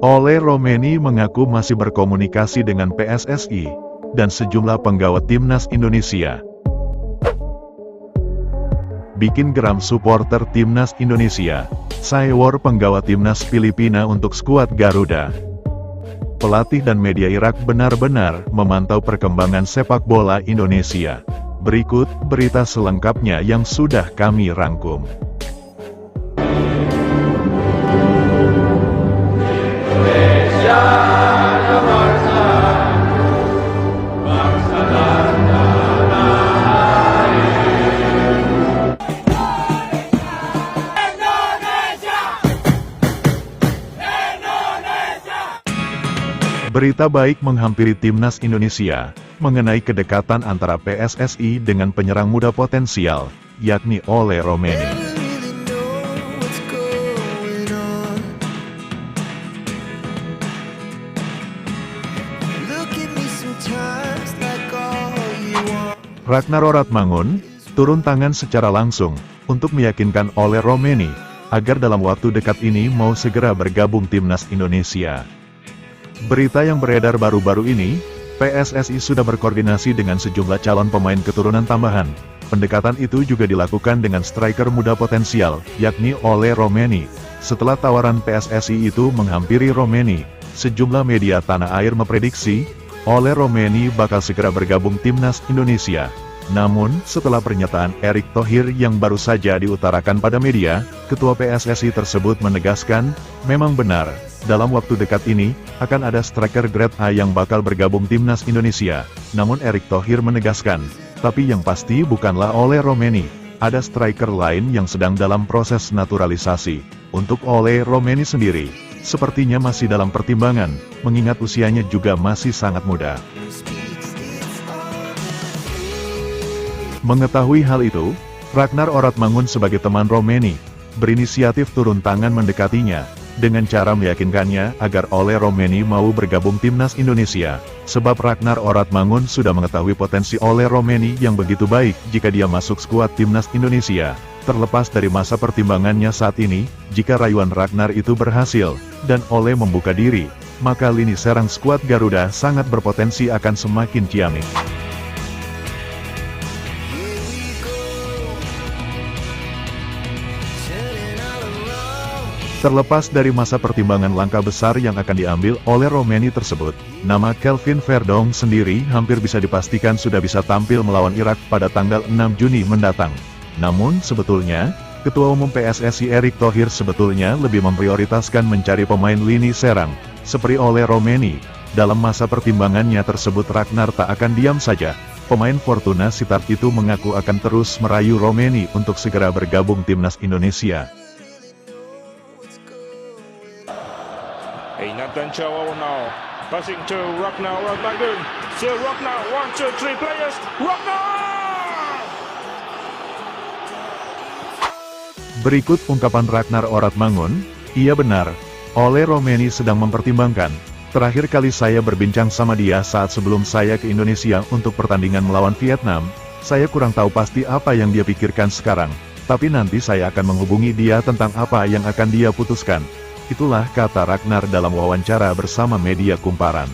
Ole Romeni mengaku masih berkomunikasi dengan PSSI dan sejumlah penggawa timnas Indonesia. Bikin geram supporter timnas Indonesia, Saywar penggawa timnas Filipina untuk skuad Garuda. Pelatih dan media Irak benar-benar memantau perkembangan sepak bola Indonesia. Berikut berita selengkapnya yang sudah kami rangkum. Berita baik menghampiri timnas Indonesia, mengenai kedekatan antara PSSI dengan penyerang muda potensial, yakni Ole Romeni. Ragnar Oratmangun turun tangan secara langsung untuk meyakinkan Ole Romeni agar dalam waktu dekat ini mau segera bergabung timnas Indonesia. Berita yang beredar baru-baru ini, PSSI sudah berkoordinasi dengan sejumlah calon pemain keturunan tambahan. Pendekatan itu juga dilakukan dengan striker muda potensial, yakni Ole Romeni. Setelah tawaran PSSI itu menghampiri Romeni, sejumlah media tanah air memprediksi, Ole Romeni bakal segera bergabung timnas Indonesia. Namun, setelah pernyataan Erick Thohir yang baru saja diutarakan pada media, Ketua PSSI tersebut menegaskan, memang benar, dalam waktu dekat ini, akan ada striker grade A yang bakal bergabung timnas Indonesia. Namun Erick Thohir menegaskan, tapi yang pasti bukanlah Ole Romeni, ada striker lain yang sedang dalam proses naturalisasi. Untuk Ole Romeni sendiri, sepertinya masih dalam pertimbangan, mengingat usianya juga masih sangat muda. Mengetahui hal itu, Ragnar Oratmangun sebagai teman Romeni, berinisiatif turun tangan mendekatinya, dengan cara meyakinkannya agar Ole Romeni mau bergabung timnas Indonesia, sebab Ragnar Oratmangun sudah mengetahui potensi Ole Romeni yang begitu baik jika dia masuk skuad timnas Indonesia. Terlepas dari masa pertimbangannya saat ini, jika rayuan Ragnar itu berhasil, dan Ole membuka diri, maka lini serang skuad Garuda sangat berpotensi akan semakin ciamik. Terlepas dari masa pertimbangan langkah besar yang akan diambil oleh Romeni tersebut, nama Kelvin Verdong sendiri hampir bisa dipastikan sudah bisa tampil melawan Irak pada tanggal 6 Juni mendatang. Namun sebetulnya, Ketua Umum PSSI Erick Thohir sebetulnya lebih memprioritaskan mencari pemain lini serang, seperti Ole Romeni. Dalam masa pertimbangannya tersebut Ragnar tak akan diam saja. Pemain Fortuna Sittard itu mengaku akan terus merayu Romeni untuk segera bergabung timnas Indonesia. Nathan Chow now passing to Ragnar Oratmangun. Still Ragnar, 1, 2, 3 players. Ragnar! Berikut ungkapan Ragnar Oratmangun, iya benar, Ole Romeni sedang mempertimbangkan. Terakhir kali saya berbincang sama dia saat sebelum saya ke Indonesia untuk pertandingan melawan Vietnam, saya kurang tahu pasti apa yang dia pikirkan sekarang. Tapi nanti saya akan menghubungi dia tentang apa yang akan dia putuskan. Itulah kata Ragnar dalam wawancara bersama media kumparan.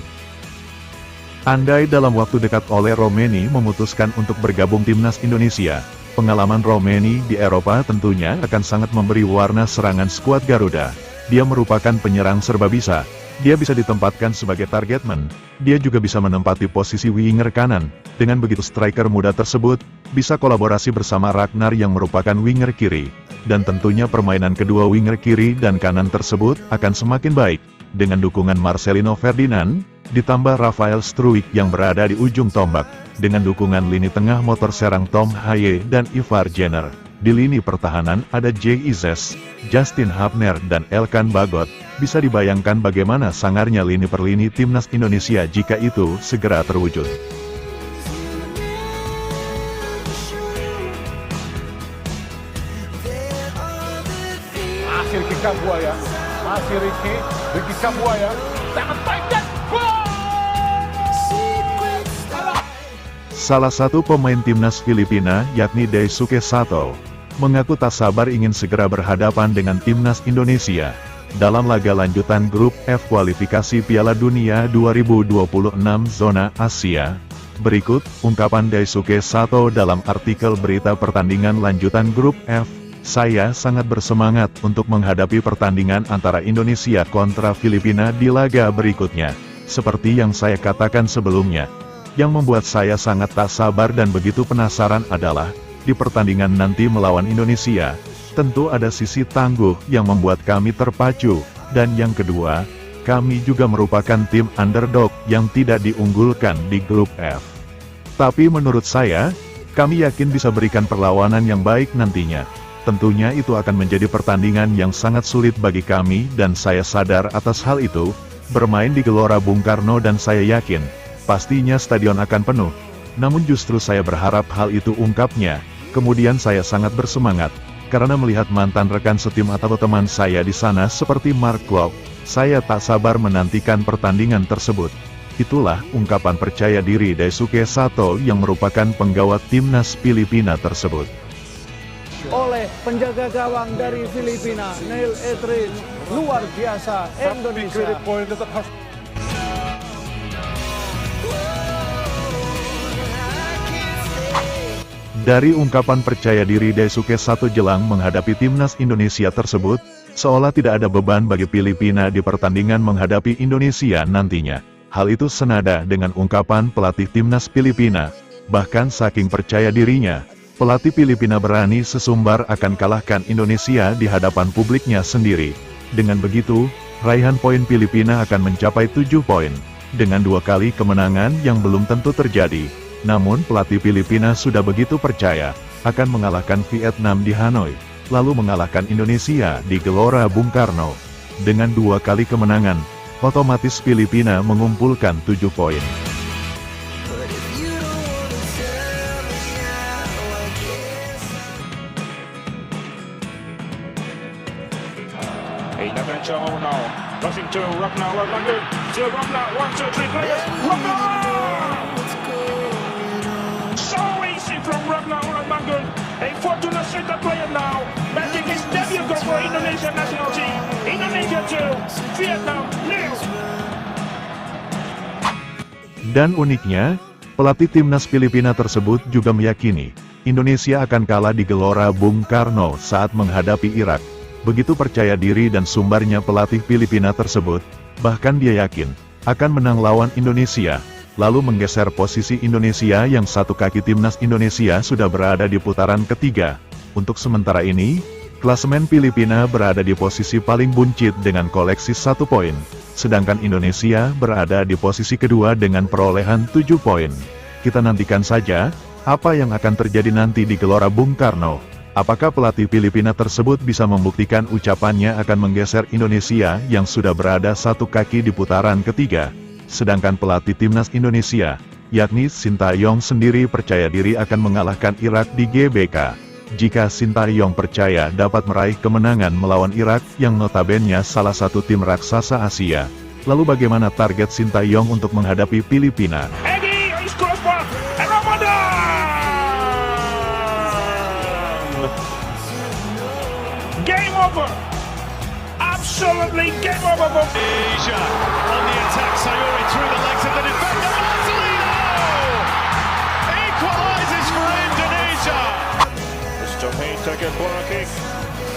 Andai dalam waktu dekat Ole Romeni memutuskan untuk bergabung timnas Indonesia, pengalaman Romeni di Eropa tentunya akan sangat memberi warna serangan skuad Garuda. Dia merupakan penyerang serba bisa. Dia bisa ditempatkan sebagai target man. Dia juga bisa menempati posisi winger kanan. Dengan begitu striker muda tersebut bisa kolaborasi bersama Ragnar yang merupakan winger kiri. Dan tentunya permainan kedua winger kiri dan kanan tersebut akan semakin baik, dengan dukungan Marcelino Ferdinand, ditambah Rafael Struijk yang berada di ujung tombak, dengan dukungan lini tengah motor serang Tom Haye dan Ivar Jenner. Di lini pertahanan ada Jay Izes, Justin Hapner dan Elkan Bagot. Bisa dibayangkan bagaimana sangarnya lini per lini timnas Indonesia jika itu segera terwujud. Ricky Kambuaya, masih Ricky Kambuaya, tangan baik dan gol! Salah satu pemain timnas Filipina, yakni Daisuke Sato, mengaku tak sabar ingin segera berhadapan dengan timnas Indonesia. dalam laga lanjutan grup F kualifikasi Piala Dunia 2026 zona Asia. Berikut ungkapan Daisuke Sato dalam artikel berita pertandingan lanjutan grup F. Saya sangat bersemangat untuk menghadapi pertandingan antara Indonesia kontra Filipina di laga berikutnya. Seperti yang saya katakan sebelumnya, yang membuat saya sangat tak sabar dan begitu penasaran adalah, di pertandingan nanti melawan Indonesia, tentu ada sisi tangguh yang membuat kami terpacu, dan yang kedua, kami juga merupakan tim underdog yang tidak diunggulkan di grup F. Tapi menurut saya, kami yakin bisa berikan perlawanan yang baik nantinya. Tentunya itu akan menjadi pertandingan yang sangat sulit bagi kami dan saya sadar atas hal itu, bermain di Gelora Bung Karno dan saya yakin, pastinya stadion akan penuh. Namun justru saya berharap hal itu ungkapnya, kemudian saya sangat bersemangat, karena melihat mantan rekan setim atau teman saya di sana seperti Mark Klok, saya tak sabar menantikan pertandingan tersebut. Itulah ungkapan percaya diri Daisuke Sato yang merupakan penggawa timnas Filipina tersebut. Oleh penjaga gawang dari Filipina, Neil Etridge, luar biasa Indonesia. Dari ungkapan percaya diri Daisuke Sato jelang menghadapi timnas Indonesia tersebut, seolah tidak ada beban bagi Filipina di pertandingan menghadapi Indonesia nantinya. Hal itu senada dengan ungkapan pelatih timnas Filipina. Bahkan saking percaya dirinya, pelatih Filipina berani sesumbar akan kalahkan Indonesia di hadapan publiknya sendiri. Dengan begitu, raihan poin Filipina akan mencapai 7 poin. Dengan 2 kali kemenangan yang belum tentu terjadi. Namun pelatih Filipina sudah begitu percaya, akan mengalahkan Vietnam di Hanoi, lalu mengalahkan Indonesia di Gelora Bung Karno. Dengan 2 kali kemenangan, otomatis Filipina mengumpulkan 7 poin. Now, passing to Ragnar, to Ragnar, 1, 2, 3 players, Ragnar! So easy from Ragnar Ragnar, a Fortuna Center player now, making his debut goal for Indonesia national team. Indonesia 2, Vietnam 0. Dan uniknya, pelatih timnas Filipina tersebut juga meyakini, Indonesia akan kalah di Gelora Bung Karno saat menghadapi Irak. Begitu percaya diri dan sumbarnya pelatih Filipina tersebut, bahkan dia yakin, akan menang lawan Indonesia, lalu menggeser posisi Indonesia yang satu kaki timnas Indonesia sudah berada di putaran ketiga. Untuk sementara ini, klasemen Filipina berada di posisi paling buncit dengan koleksi 1 poin, sedangkan Indonesia berada di posisi kedua dengan perolehan 7 poin. Kita nantikan saja, apa yang akan terjadi nanti di Gelora Bung Karno. Apakah pelatih Filipina tersebut bisa membuktikan ucapannya akan menggeser Indonesia yang sudah berada satu kaki di putaran ketiga? Sedangkan pelatih timnas Indonesia, yakni Sintayong sendiri percaya diri akan mengalahkan Irak di GBK. Jika Sintayong percaya dapat meraih kemenangan melawan Irak yang notabene salah satu tim raksasa Asia, lalu bagaimana target Sintayong untuk menghadapi Filipina? Game over! Absolutely game over for Asia on the attack. Sayuri through the legs of the defender. Marcelino equalizes for Indonesia. Stopping second corner kick.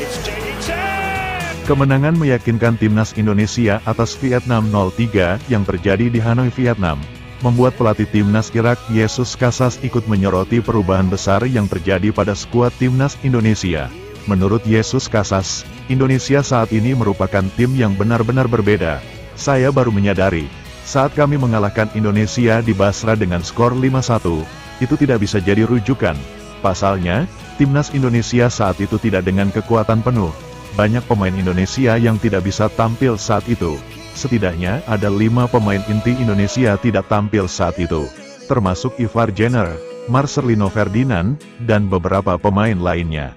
It's Jason. Kemenangan meyakinkan timnas Indonesia atas Vietnam 0-3 yang terjadi di Hanoi, Vietnam, membuat pelatih timnas Irak Jesus Casas ikut menyoroti perubahan besar yang terjadi pada skuad timnas Indonesia. Menurut Jesus Casas, Indonesia saat ini merupakan tim yang benar-benar berbeda. Saya baru menyadari, saat kami mengalahkan Indonesia di Basra dengan skor 5-1, itu tidak bisa jadi rujukan. Pasalnya, timnas Indonesia saat itu tidak dengan kekuatan penuh. Banyak pemain Indonesia yang tidak bisa tampil saat itu. Setidaknya ada 5 pemain inti Indonesia tidak tampil saat itu, termasuk Ivar Jenner, Marcelino Ferdinand, dan beberapa pemain lainnya.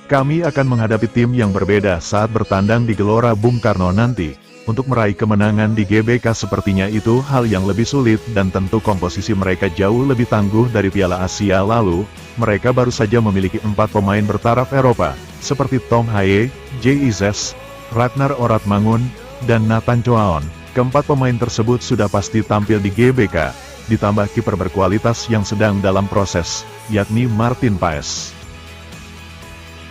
Kami akan menghadapi tim yang berbeda saat bertandang di Gelora Bung Karno nanti. Untuk meraih kemenangan di GBK sepertinya itu hal yang lebih sulit dan tentu komposisi mereka jauh lebih tangguh dari Piala Asia lalu, mereka baru saja memiliki 4 pemain bertaraf Eropa, seperti Tom Haye, J.I.Z., Ragnar Oratmangun, dan Nathan Choaon. Keempat pemain tersebut sudah pasti tampil di GBK, ditambah kiper berkualitas yang sedang dalam proses, yakni Martin Paes.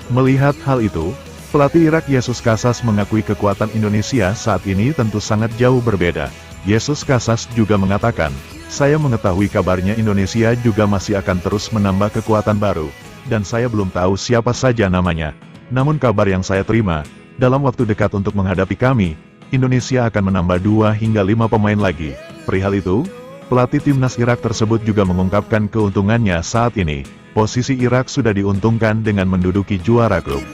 Melihat hal itu, pelatih Irak Jesus Casas mengakui kekuatan Indonesia saat ini tentu sangat jauh berbeda. Jesus Casas juga mengatakan, "Saya mengetahui kabarnya Indonesia juga masih akan terus menambah kekuatan baru, dan saya belum tahu siapa saja namanya. Namun kabar yang saya terima, dalam waktu dekat untuk menghadapi kami, Indonesia akan menambah 2 hingga 5 pemain lagi." Perihal itu, pelatih timnas Irak tersebut juga mengungkapkan keuntungannya saat ini. Posisi Irak sudah diuntungkan dengan menduduki juara grup.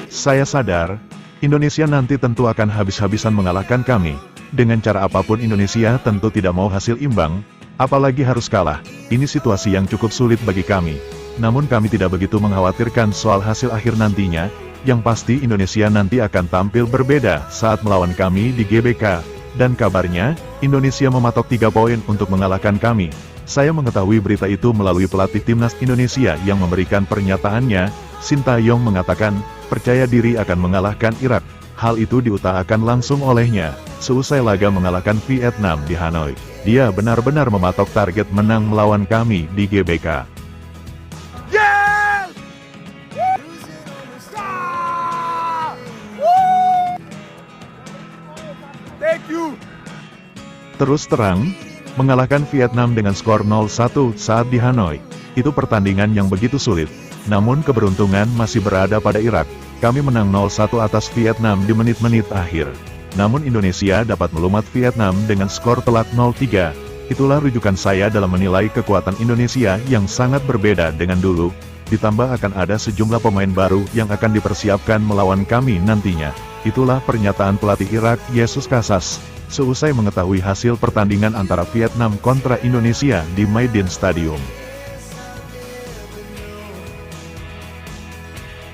Saya sadar, Indonesia nanti tentu akan habis-habisan mengalahkan kami. Dengan cara apapun Indonesia tentu tidak mau hasil imbang, apalagi harus kalah. Ini situasi yang cukup sulit bagi kami. Namun kami tidak begitu mengkhawatirkan soal hasil akhir nantinya, yang pasti Indonesia nanti akan tampil berbeda saat melawan kami di GBK. Dan kabarnya, Indonesia mematok 3 poin untuk mengalahkan kami. Saya mengetahui berita itu melalui pelatih timnas Indonesia yang memberikan pernyataannya. Sintayong mengatakan, percaya diri akan mengalahkan Irak. Hal itu diutarakan langsung olehnya, seusai laga mengalahkan Vietnam di Hanoi. Dia benar-benar mematok target menang melawan kami di GBK. Terus terang, mengalahkan Vietnam dengan skor 0-1 saat di Hanoi, itu pertandingan yang begitu sulit. Namun keberuntungan masih berada pada Irak. Kami menang 0-1 atas Vietnam di menit-menit akhir. Namun Indonesia dapat melumat Vietnam dengan skor telak 0-3. Itulah rujukan saya dalam menilai kekuatan Indonesia yang sangat berbeda dengan dulu. Ditambah akan ada sejumlah pemain baru yang akan dipersiapkan melawan kami nantinya. Itulah pernyataan pelatih Irak Jesus Casas, seusai mengetahui hasil pertandingan antara Vietnam kontra Indonesia di Maidin Stadium.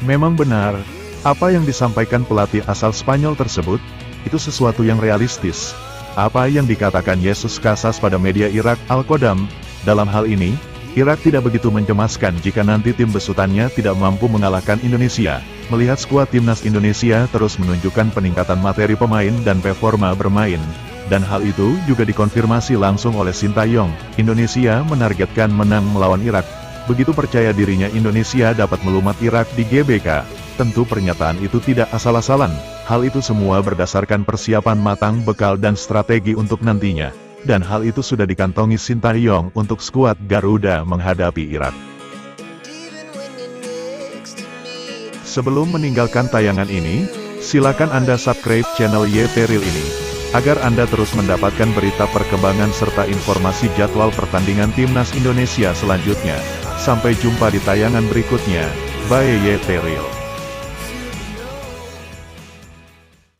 Memang benar, apa yang disampaikan pelatih asal Spanyol tersebut, itu sesuatu yang realistis. Apa yang dikatakan Jesus Casas pada media Irak Al-Qadam, dalam hal ini, Irak tidak begitu mencemaskan jika nanti tim besutannya tidak mampu mengalahkan Indonesia. Melihat skuad timnas Indonesia terus menunjukkan peningkatan materi pemain dan performa bermain. Dan hal itu juga dikonfirmasi langsung oleh Sintayong. Indonesia menargetkan menang melawan Irak. Begitu percaya dirinya Indonesia dapat melumat Irak di GBK. Tentu pernyataan itu tidak asal-asalan. Hal itu semua berdasarkan persiapan matang, bekal dan strategi untuk nantinya. Dan hal itu sudah dikantongi Sintayong untuk skuad Garuda menghadapi Irak. Sebelum meninggalkan tayangan ini, silakan Anda subscribe channel YT Real ini, agar Anda terus mendapatkan berita perkembangan serta informasi jadwal pertandingan timnas Indonesia selanjutnya. Sampai jumpa di tayangan berikutnya. Bye YT Real.